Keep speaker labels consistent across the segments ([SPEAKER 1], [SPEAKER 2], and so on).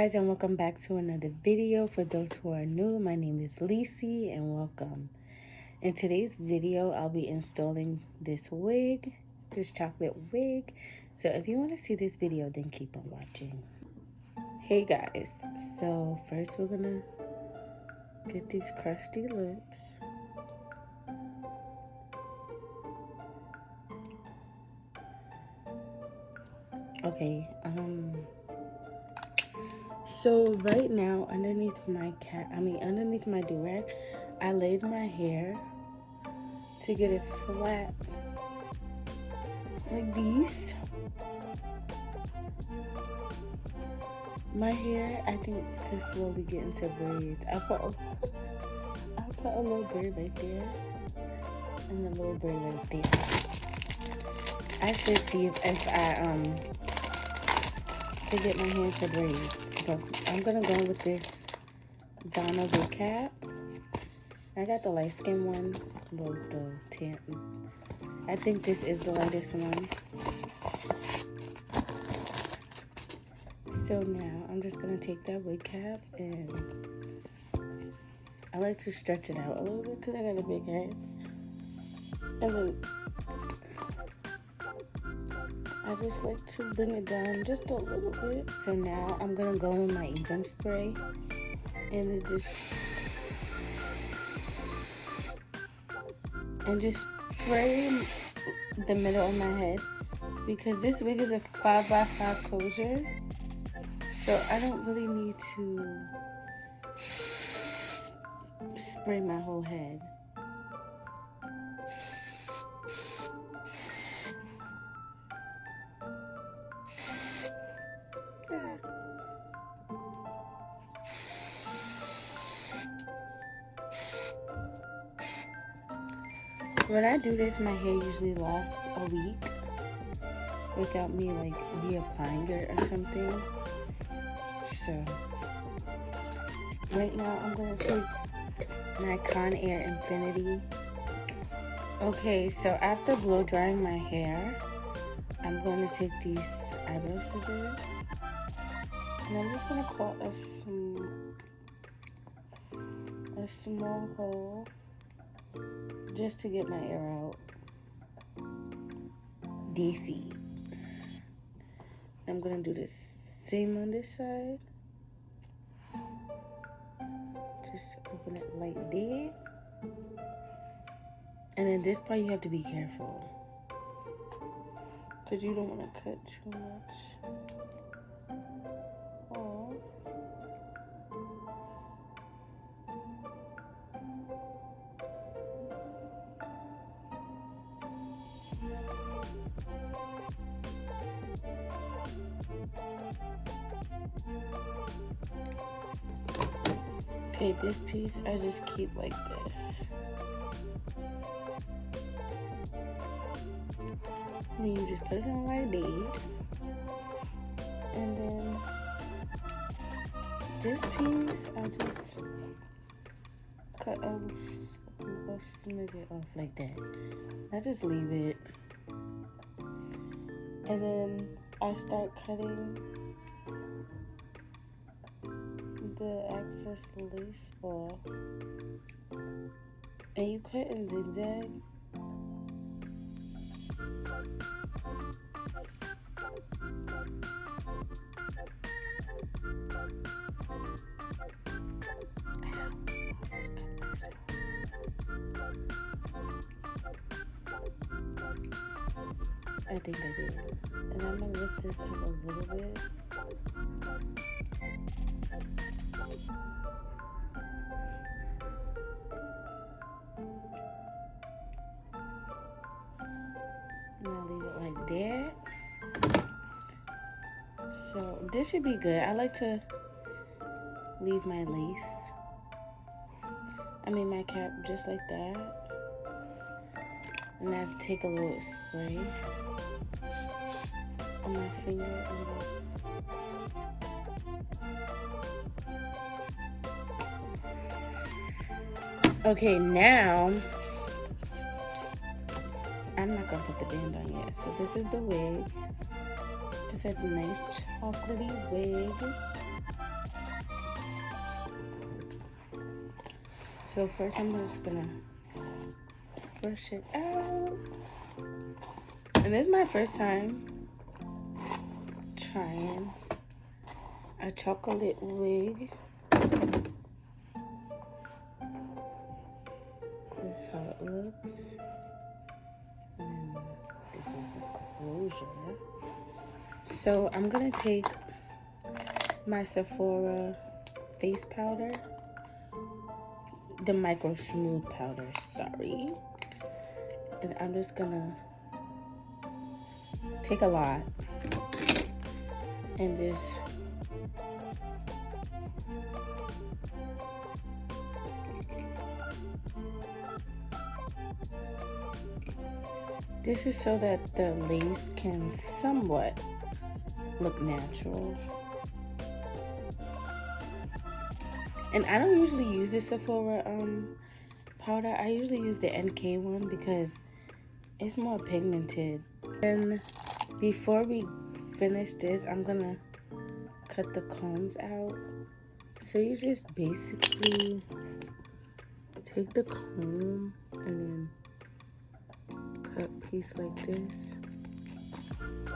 [SPEAKER 1] guys, and welcome back to another video. For those who are new, my name is Lacey and welcome. In today's video, I'll be installing this wig, this chocolate wig. So if you want to see this video, then keep on watching. Hey guys, so first we're gonna get these crusty lips. Okay, so right now underneath my do-rag, I laid my hair to get it flat like these. My hair, I think, could slowly get into braids. I put a little braid right there and a little braid right there. I should see if I could get my hair into braids. But I'm gonna go with this Donna wig cap. I got the light skin one, well, the tan. I think this is the lightest one. So now I'm just gonna take that wig cap and I like to stretch it out a little bit because I got a big head. And then I just like to bring it down just a little bit. So now I'm gonna go in my even spray and just spray the middle of my head because this wig is a 5x5 closure. So I don't really need to spray my whole head. When I do this, my hair usually lasts a week without me like reapplying it or something. So right now I'm gonna take my Conair Infinity. Okay, so after blow drying my hair, I'm going to take these eyebrow scissors and I'm just gonna cut a small hole just to get my hair out. DC. I'm gonna do the same on this side. Just open it like that. And then this part you have to be careful because you don't want to cut too much. Oh. Okay, this piece I just keep like this. And you just put it on like this. And then this piece I just cut a smidget off like that. I just leave it. And then I start cutting the excess lace off, and you cut in zigzag. I think I did, and I'm gonna lift this up a little bit. And I'll leave it like that. So this should be good. I like to leave my lace, my cap just like that. And I have to take a little spray on my finger and okay, now I'm not gonna put the band on yet. So this is the wig. It's a nice chocolatey wig. So first I'm just gonna brush it out. And this is my first time trying a chocolate wig. This is how it looks. And this is the closure. So I'm gonna take my Sephora face powder, the micro smooth powder, sorry. And I'm just gonna take a lot and just this is so that the lace can somewhat look natural. And I don't usually use the Sephora powder. I usually use the NK one because it's more pigmented. And before we finish this, I'm gonna cut the combs out. So you just basically take the comb and then cut a piece like this.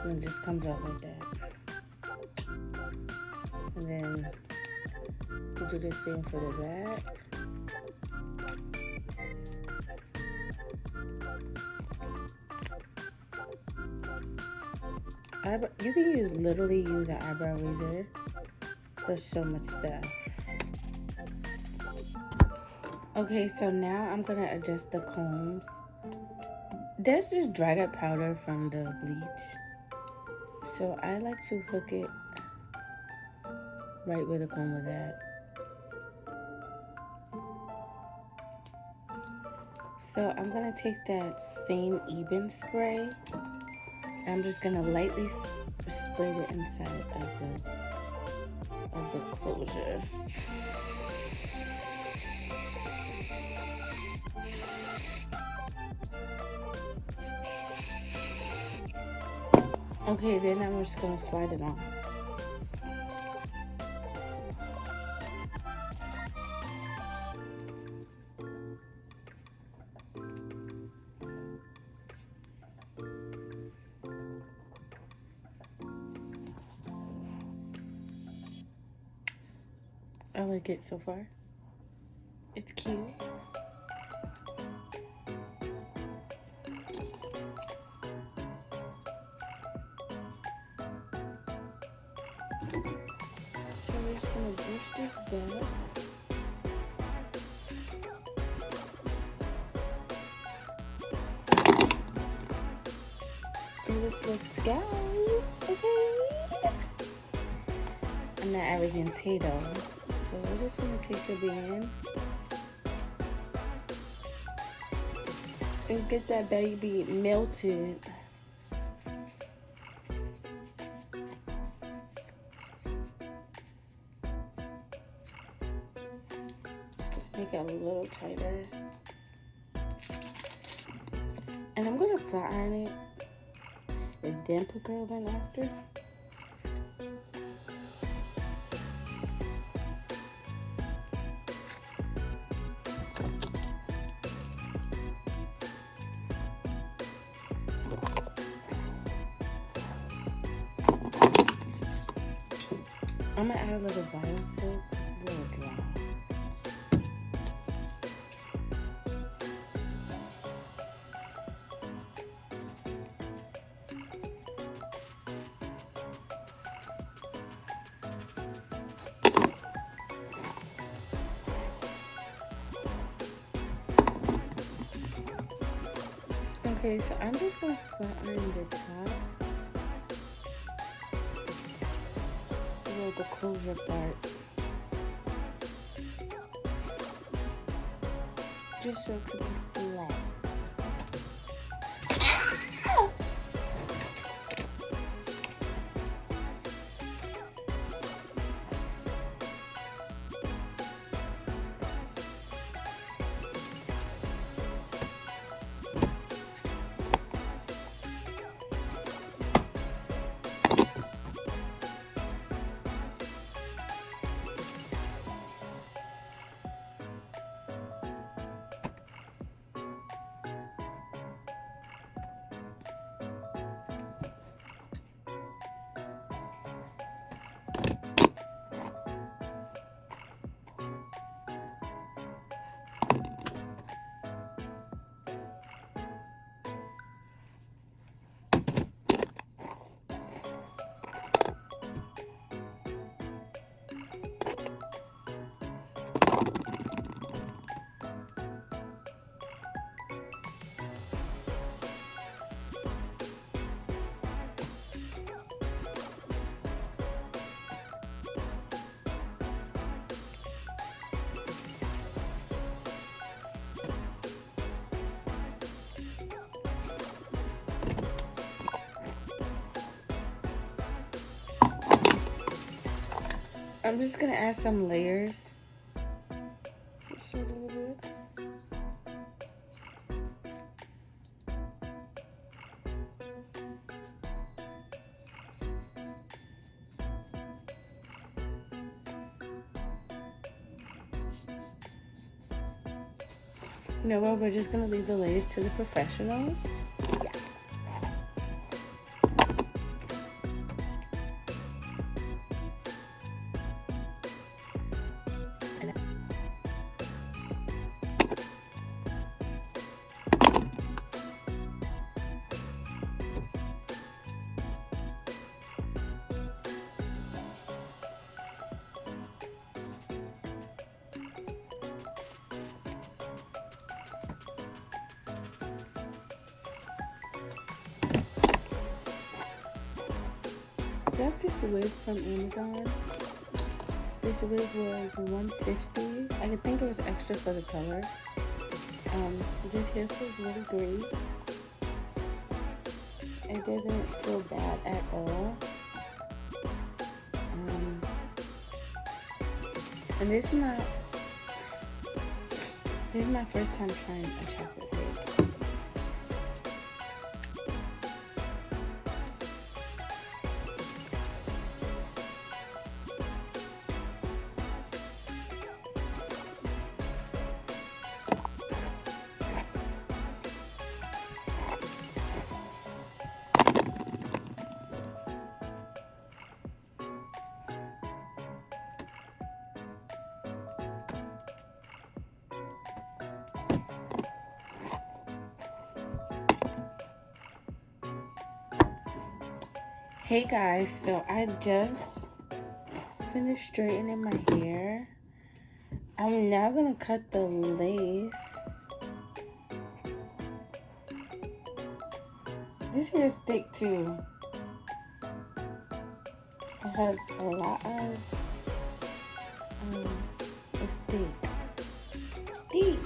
[SPEAKER 1] And it just comes out like that. And then you do the same for the back. You can literally use an eyebrow razor for so much stuff. Okay, so now I'm gonna adjust the combs. There's just dried up powder from the bleach. So I like to hook it right where the comb was at. So I'm gonna take that same Eben spray. I'm just gonna lightly spray the inside of the closure. Okay, then I'm just gonna slide it on. I like it so far. It's cute. So we're just gonna brush this back. It looks like sky, okay? I'm not arrogant though. So we're just gonna take the band and get that baby melted. Make it a little tighter. And I'm gonna flat iron it and then put curl in after. I'm gonna add a little vinyl silk because it's a little dry. Okay, so I'm just gonna flat iron the top. The closure part, just so it could be flat. I'm just gonna add some layers. Just a little bit. You know what? We're just gonna leave the layers to the professionals. I got this wig from Amazon. This wig was $150. I think it was extra for the color. This hair feels really great. It doesn't feel bad at all. And this is my first time trying a chocolate wig. Hey guys, so I just finished straightening my hair. I'm now gonna cut the lace. This hair is thick too. It has a lot of, it's thick. Thick.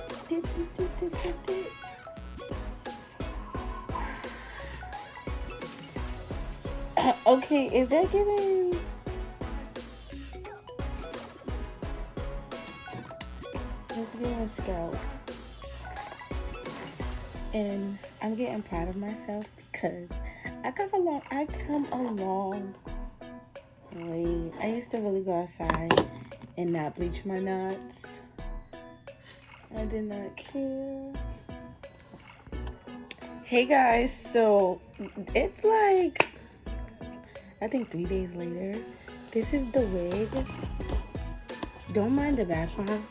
[SPEAKER 1] Okay, is that giving? It's giving a scalp. And I'm getting proud of myself because I come a long way. I used to really go outside and not bleach my knots. I did not care. Hey guys, so it's like, I think 3 days later. This is the wig. Don't mind the background.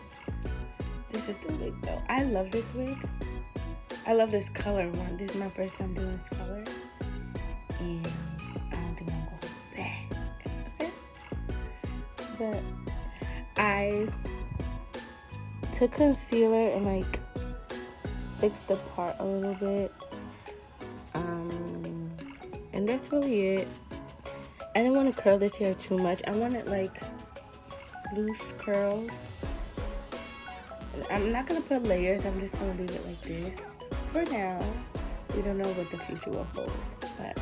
[SPEAKER 1] This is the wig though. I love this wig. I love this color one. This is my first time doing this color. And I don't think I'm going back. Okay? But I took concealer and like fixed the part a little bit. And that's really it. I didn't want to curl this hair too much. I wanted like loose curls. I'm not going to put layers. I'm just going to leave it like this. For now, we don't know what the future will hold. But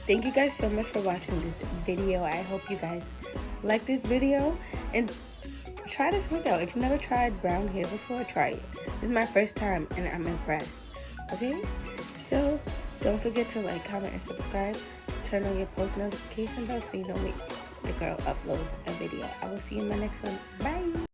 [SPEAKER 1] thank you guys so much for watching this video. I hope you guys like this video. And try this wig out. If you've never tried brown hair before, try it. This is my first time and I'm impressed. Okay? So don't forget to like, comment, and subscribe. Turn on your post notification bell so you know when the girl uploads a video. I will see you in my next one. Bye.